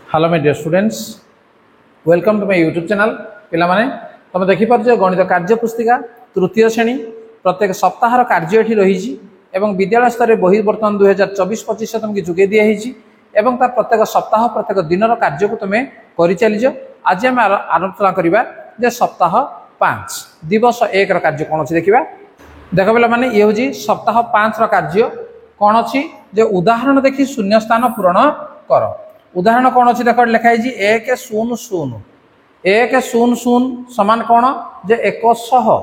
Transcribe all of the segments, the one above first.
Hello my dear students, welcome to my YouTube channel. पिला माने तुम देखिपार गणित कार्य पुस्तिका तृतीय श्रेणी प्रत्येक सप्ताहर कार्य ये रही एवं विद्यालय स्तर बही बर्तमान 2024-25 तुमको जोगे दिखाई एवं तार प्रत्येक सप्ताह प्रत्येक दिन कार्य को तुम्हें कर चलीज। आज आम आलोचना करवा जे सप्ताह 5 दिवस 1 कार्य कौन अच्छी देखा। देख पे मैंने ये हूँ सप्ताह 5 कार्य कौन अच्छी जे उदाहरण देखी शून्य स्थान पूरण कर। उदाहरण कौन अच्छी देख लिखाई 1-0-0 समान कौन जे 100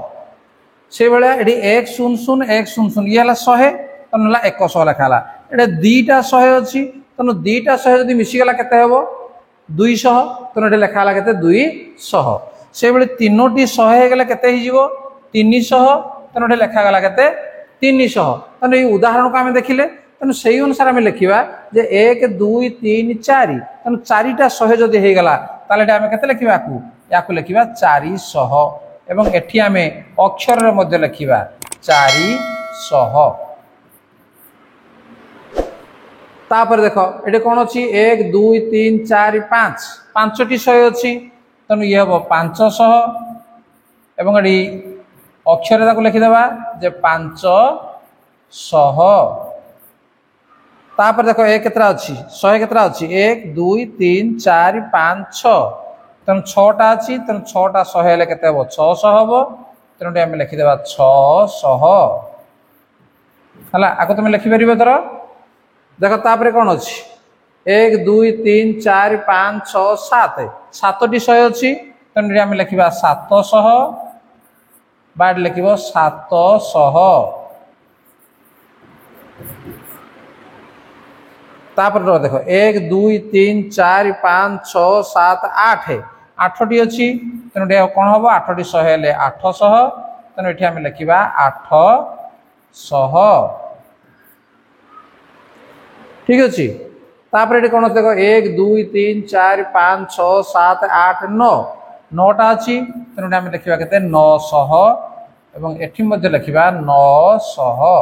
से भाया ये 1-0-1-0 ये 100 तेना 100 लिखाला। ये दुईटा 100 अच्छी तेना दुईटा 100 जब मिसीगला के 200 तेना ये लिखाला के 200 से भाई तीनोटी 100 होगले के 300 तेना ये लिखागला के 300। तेना ये उदाहरण को आम देखिले तेणु से अनुसार आम लिखा जे 1 2 3 4 तेणु 4टा 100 जदि होगला ताले आम के लिखा या लिखा 400 एवं एठी आम अक्षर मध्य लिखा 400। तापर देख ये कौन अच्छी 1 2 3 4 5 5टी 100 अच्छी तेणु ये हम 500 एवं ये अक्षर लिखिदेवा जे 500। तापर देख 1 केतरा अच्छी 100 केतरा अच्छी 1 2 3 4 5 6 तेणु 6टा अच्छी तेणु 6टा 100 हेले केते हबो 600 हबो तेणु आम लिखिदेवा 600 हला। आको तुम लिखि परिबो तोर देख। तापर कौन अच्छी 1 2 3 4 5 6 7 7टी 100 अच्छी तेणु आम लिखा 700 बाट लिखिबो 700। तापर देख 1 2 3 4 5 6 7 8 8टी अच्छी तेणु कौन हम 8टी 100 हेले 800 तेणु ये आम लिखा 800 ठीक अच्छे। तापर ये कौन देख 1 2 3 4 5 6 7 8 9 9टा अच्छी तेणु आम लिखा के 900 एवं एठी मध्य लिखा 900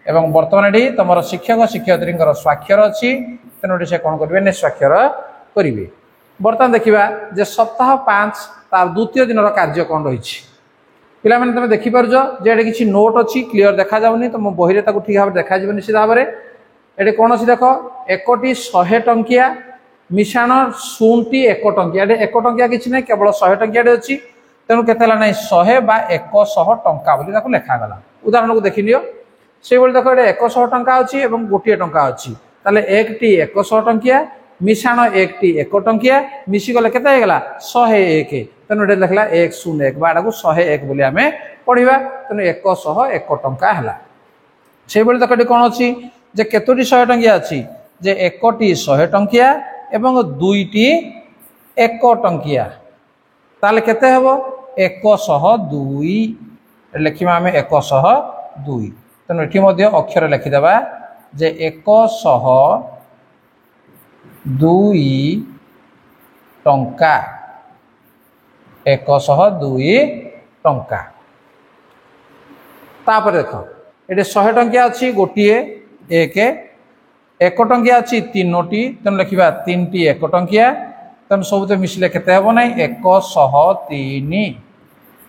एवं बर्तमान ये तुम शिक्षक शिक्षयित्री स्वाक्षर अच्छी तेणु से कौन करेंगे निस्वाक्षर करेंगे। बर्तमान देखा जे सप्ताह 5 तार द्वितीय दिन कार्य कौन रही पिला माने तुम देखिपार जे ये किसी नोट अच्छी क्लीयर देखा जाऊनी तुम बही में ठीक भाव देखा निश्चित भाव में। ये कौन अच्छी देख 1टी 100 टंकिया मिशाण 0टी 1 टंकिया 1 टंकिया किसी ना केवल 100 टंकिया अच्छी तेणु के 100 बा 100 टंका लिखागला। उदाहरण को देखी नियो से देख ये 100 टंका अच्छी और गोटे टंका अच्छी ताले 1टी 100 टंकिया मिशाण 1टी 1 टंकिया मिसीगले के 101 तेणु ये लिखला 101 बाड़ा को 101 बोली आम पढ़ा तेणु 101 टंका है। से देख ये कौन अच्छी जे केतोटी 100 टंकिया अच्छी जे 1टी 100 टंकिया एवं 2टी 1 टंकिया ताले केते हबो 102 लिखिबा आम 102 तेणु ये अक्षर लिखिदेवा जे 102 टंका 102 टंका। तापर देख ये 100 टंकिया अच्छी गोटे 1 टंकिया अच्छी 3टी तेणु लिखा 3टी 1 टंकिया तेणु सब तो मिसिले केते हबो ना 103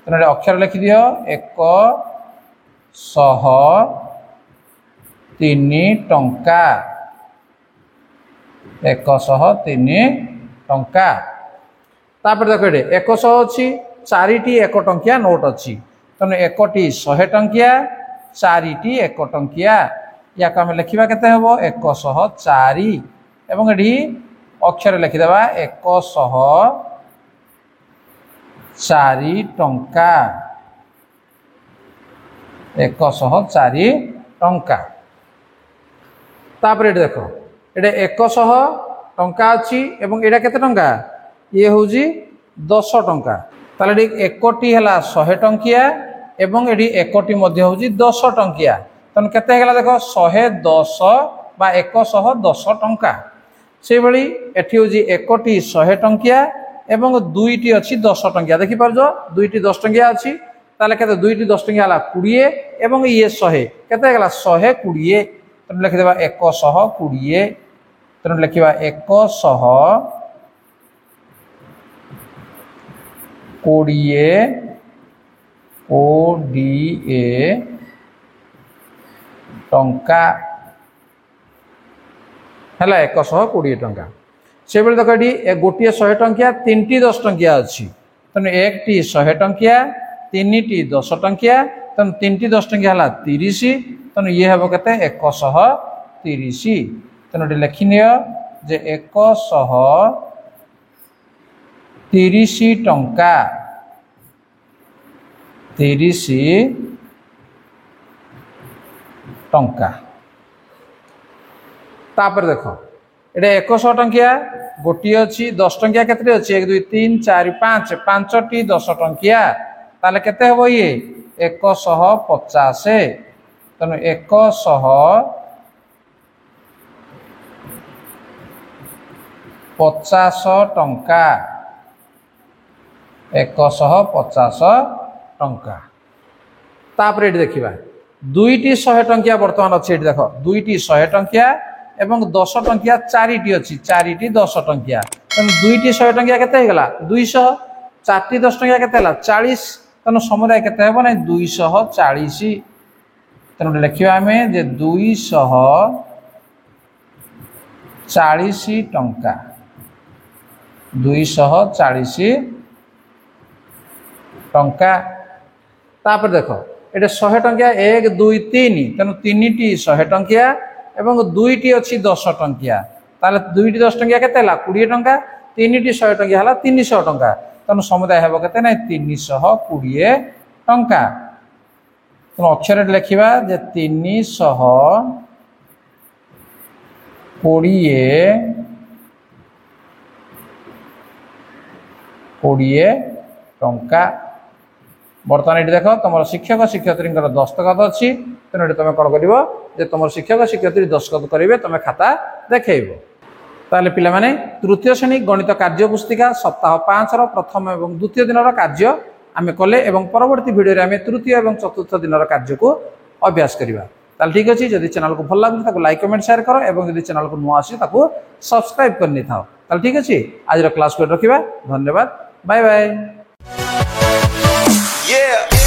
तेणु अक्षर लिखिदि 103 टंका 103 टंका। तापर देख ये 100 अच्छी 4टी 1 टंकिया नोट अच्छी तेणु 1टी 100 टंकिया 4टी 1 टंकिया या आम लिखा के 104 एवं ये अक्षर लिखिदेवा 104 टंका 104 टंका। तापर ये देख ये 100 टंका अच्छी एवं यहाँ के टंका ये हूँ 10 टंका ताले 1टी है 100 टंकिया एवं ये 1टी हूँ 10 टंकिया तेणु केते देख 110 बा 110 टंका। से भाई एटी हूँ 1टी 100 टंकिया एवं 2टी अच्छी 10 टंकिया देखिपार 2टी 10 टंकिया अच्छी ताले केते 2टी 10 टंकिया 20 एवं ये 100 केते 120 लिखिदेवा 120 तेणु लिखा 120 ओडीए टंका है 120 टंका से देख ये गोटे 100 टंकिया 3टी 10 टंकिया अच्छी तेणु 1टी 100 टंकिया 3टी 10 टंकिया तेणु 3टी 10 टंकिया है 30 तेणु ये हम के 130 तेणु लिखिनि जे 130 टंका 30 टंका तापर देख ये 100 टंकिया गोटे अच्छी 10 टंकिया केते अच्छी 1 2 3 4 5 5टी 10 टंकिया ताले केते हबो ये 150 तेणु 150 टंका 150 टंका तापर ये देखा 2टी 100 टंकिया बर्तमान अच्छी देख 2टी 100 टंकिया एवं 10 टंकिया 4टी अच्छी 4टी 10 टंकिया तेणु 2टी 100 टंकिया केते होगा 200 4टी 10 टंकिया केते 40 तेणु समुदाय केते हेबो ना 240 तेणु लिखा आम जे 240 टंका 240 टंका तापर देख ये 100 टंकिया 1 2 3 तेणु 3टी 100 टंकिया एवं 2टी अच्छी 10 टंकिया ताले 2टी 10 टंकिया केते 20 टंका 3टी 100 टंकिया है 300 टंका तेणु समुदाय हेबो केते ना 320 टंका तेणु अक्षर लिखा जे 320 टंका बर्तमान ये देख तुम शिक्षक शिक्षयित्री दस्तखत अच्छी तेणु ये तुम कौन कर तुम शिक्षक शिक्षयित्री दस्तखत करेंगे तुम खाता देखब ताले पिला माने तृतीय श्रेणी गणित कार्य पुस्तिका सप्ताह 5 प्रथम और द्वितीय दिन कार्य आम कले और परवर्ती भिडियो आम तृतीय और चतुर्थ दिन कार्य को अभ्यास करवा ताले ठीक अच्छे जदि चैनल को भल लगे लाइक कमेंट शेयर कर और जदि चैनल को नुआ आसी सब्सक्राइब करनी था ताले ठीक अच्छे आज क्लास को रखा धन्यवाद बाय बाय। Yeah.